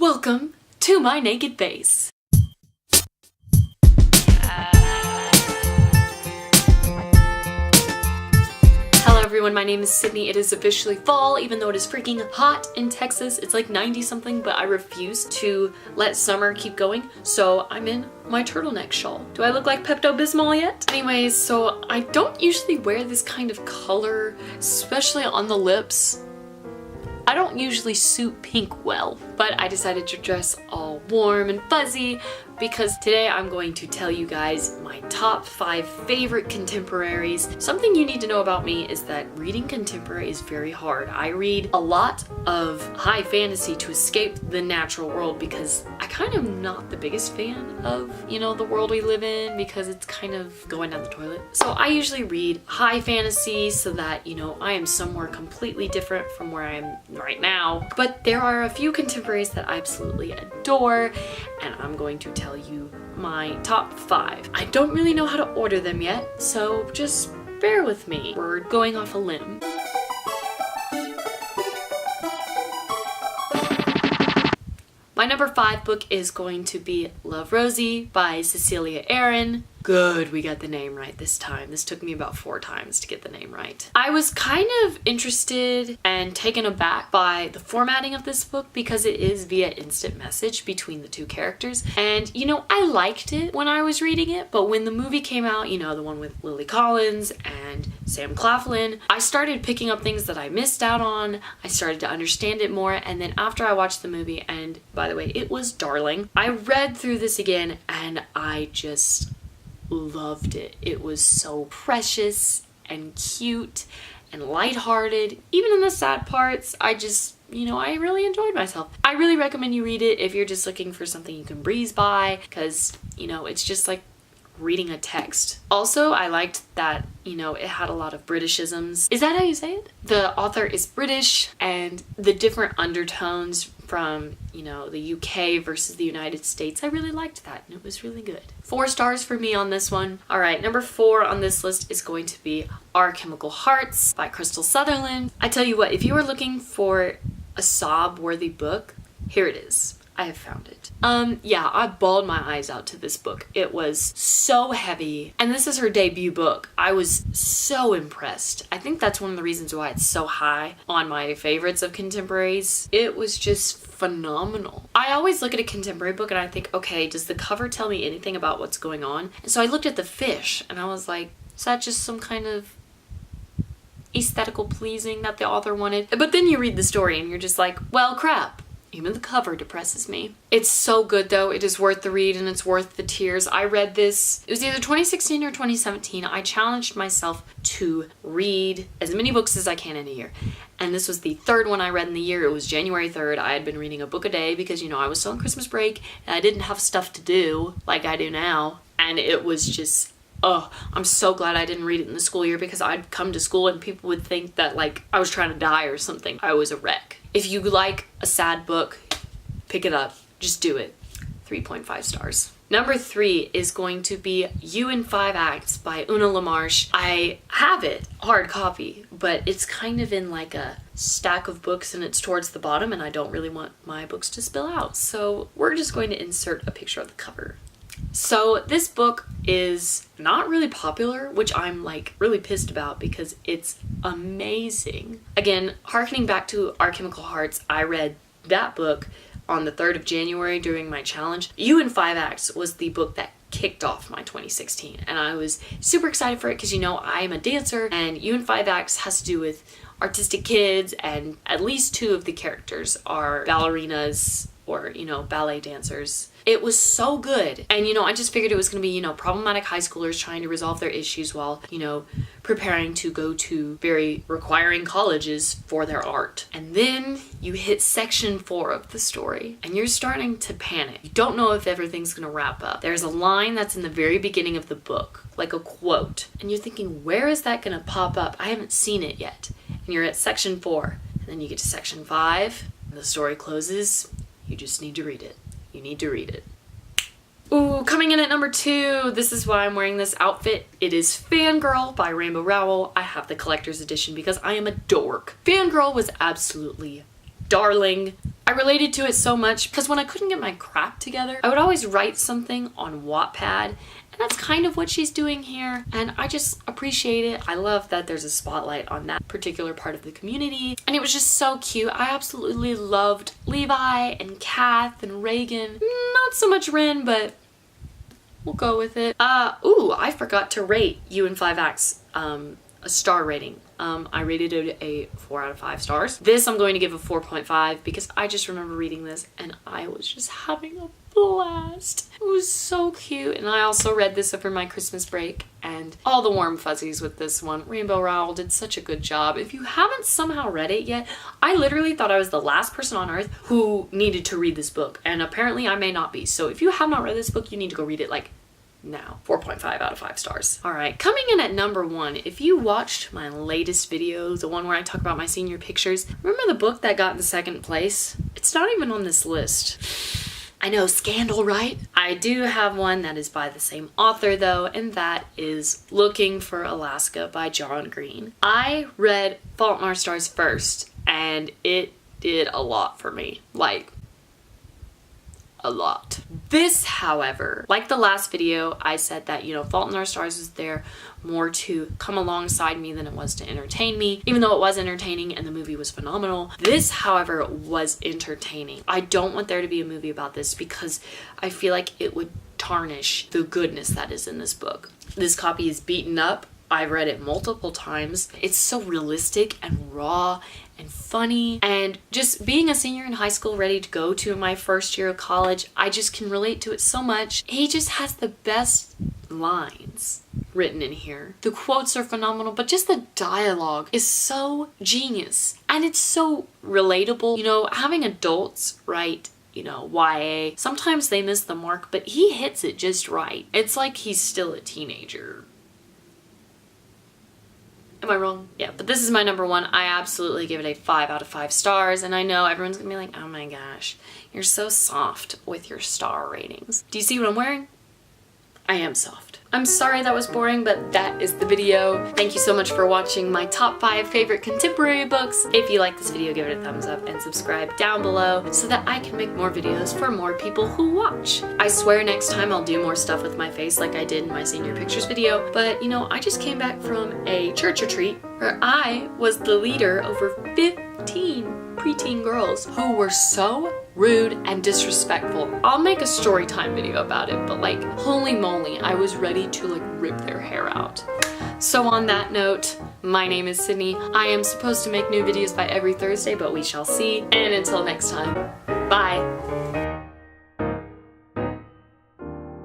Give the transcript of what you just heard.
Welcome to my naked face. Hello everyone, my name is Sydney. It is officially fall, even though it is freaking hot in Texas. It's like 90 something, but I refuse to let summer keep going, so I'm in my turtleneck shawl. Do I look like Pepto-Bismol yet? Anyways, so I don't usually wear this kind of color, especially on the lips. I don't usually suit pink well, but I decided to dress all warm and fuzzy because today I'm going to tell you guys my top 5 favorite contemporaries. Something you need to know about me is that reading contemporary is very hard. I read a lot of high fantasy to escape the natural world because I kind of not the biggest fan of, the world we live in because it's kind of going down the toilet. So I usually read high fantasy so that, I am somewhere completely different from where I am right now. But there are a few contemporaries that I absolutely adore, and I'm going to tell you my top 5. I don't really know how to order them yet, so just bear with me. We're going off a limb. My number 5 book is going to be Love, Rosie by Cecilia Aaron. Good, we got the name right this time. This took me about 4 times to get the name right. I was kind of interested and taken aback by the formatting of this book because it is via instant message between the 2 characters. And, I liked it when I was reading it, but when the movie came out, the one with Lily Collins and Sam Claflin, I started picking up things that I missed out on. I started to understand it more, and then after I watched the movie, and by the way, it was darling, I read through this again and I just loved it. It was so precious and cute and lighthearted. Even in the sad parts, I just, I really enjoyed myself. I really recommend you read it if you're just looking for something you can breeze by because, it's just like reading a text. Also, I liked that, it had a lot of Britishisms. Is that how you say it? The author is British, and the different undertones from, the UK versus the United States, I really liked that, and it was really good. 4 stars for me on this one. All right, number 4 on this list is going to be Our Chemical Hearts by Crystal Sutherland. I tell you what, if you are looking for a sob-worthy book, here it is. I have found it. Yeah, I bawled my eyes out to this book. It was so heavy, and this is her debut book. I was so impressed. I think that's one of the reasons why it's so high on my favorites of contemporaries. It was just phenomenal. I always look at a contemporary book and I think, okay, does the cover tell me anything about what's going on? And so I looked at the fish and I was like, is that just some kind of aesthetical pleasing that the author wanted? But then you read the story and you're just like, well, crap. Even the cover depresses me. It's so good though. It is worth the read and it's worth the tears. I read this, it was either 2016 or 2017. I challenged myself to read as many books as I can in a year. And this was the 3rd one I read in the year. It was January 3rd. I had been reading a book a day because, I was still on Christmas break and I didn't have stuff to do like I do now. And it was just, I'm so glad I didn't read it in the school year because I'd come to school and people would think that like I was trying to die or something. I was a wreck. If you like a sad book, pick it up. Just do it. 3.5 stars. Number 3 is going to be You in 5 Acts by Una LaMarche. I have it, hard copy, but it's kind of in like a stack of books and it's towards the bottom and I don't really want my books to spill out. So we're just going to insert a picture of the cover. So this book is not really popular, which I'm like really pissed about because it's amazing. Again, harkening back to Our Chemical Hearts, I read that book on the 3rd of January during my challenge. You in 5 Acts was the book that kicked off my 2016 and I was super excited for it because I am a dancer and You in 5 Acts has to do with artistic kids and at least 2 of the characters are ballerinas or, ballet dancers. It was so good. And, I just figured it was going to be, problematic high schoolers trying to resolve their issues while, preparing to go to very requiring colleges for their art. And then you hit section 4 of the story and you're starting to panic. You don't know if everything's going to wrap up. There's a line that's in the very beginning of the book, like a quote. And you're thinking, where is that going to pop up? I haven't seen it yet. And you're at section 4. And then you get to section 5 and the story closes. You just need to read it. You need to read it. Ooh, coming in at number 2, this is why I'm wearing this outfit. It is Fangirl by Rainbow Rowell. I have the collector's edition because I am a dork. Fangirl was absolutely darling. I related to it so much because when I couldn't get my crap together, I would always write something on Wattpad. That's kind of what she's doing here, and I just appreciate it. I love that there's a spotlight on that particular part of the community, and it was just so cute. I absolutely loved Levi and Kath and Reagan. Not so much Rin, but we'll go with it. Ooh, I forgot to rate You in 5 Acts a star rating. I rated it a 4 out of 5 stars. This I'm going to give a 4.5 because I just remember reading this and I was just having a blast. It was so cute. And I also read this over my Christmas break and all the warm fuzzies with this one. Rainbow Rowell did such a good job. If you haven't somehow read it yet, I literally thought I was the last person on earth who needed to read this book, and apparently I may not be. So if you have not read this book, you need to go read it like now. 4.5 out of 5 stars. All right, coming in at number 1, if you watched my latest video, the one where I talk about my senior pictures, remember the book that got in 2nd place? It's not even on this list. I know, scandal, right? I do have one that is by the same author though, and that is Looking for Alaska by John Green. I read Fault in Our Stars first, and it did a lot for me. Like, a lot. This, however, like the last video, I said that, you know, Fault in Our Stars was there more to come alongside me than it was to entertain me, even though it was entertaining and the movie was phenomenal. This, however, was entertaining. I don't want there to be a movie about this because I feel like it would tarnish the goodness that is in this book. This copy is beaten up. I've read it multiple times. It's so realistic and raw and funny, and just being a senior in high school ready to go to my first year of college, I just can relate to it so much. He just has the best lines written in here. The quotes are phenomenal, but just the dialogue is so genius and it's so relatable. You know, having adults write, you know, YA, sometimes they miss the mark, but he hits it just right. It's like he's still a teenager. Am I wrong? Yeah, but this is my number 1. I absolutely give it a 5 out of 5 stars, and I know everyone's gonna be like, oh my gosh, you're so soft with your star ratings. Do you see what I'm wearing? I am soft. I'm sorry that was boring, but that is the video. Thank you so much for watching my top 5 favorite contemporary books. If you like this video, give it a thumbs up and subscribe down below so that I can make more videos for more people who watch. I swear next time I'll do more stuff with my face like I did in my senior pictures video, but you know, I just came back from a church retreat where I was the leader over 15 preteen girls who were so rude and disrespectful. I'll make a story time video about it, but like, holy moly, I was ready to like rip their hair out. So on that note, my name is Sydney. I am supposed to make new videos by every Thursday, but we shall see. And until next time, bye.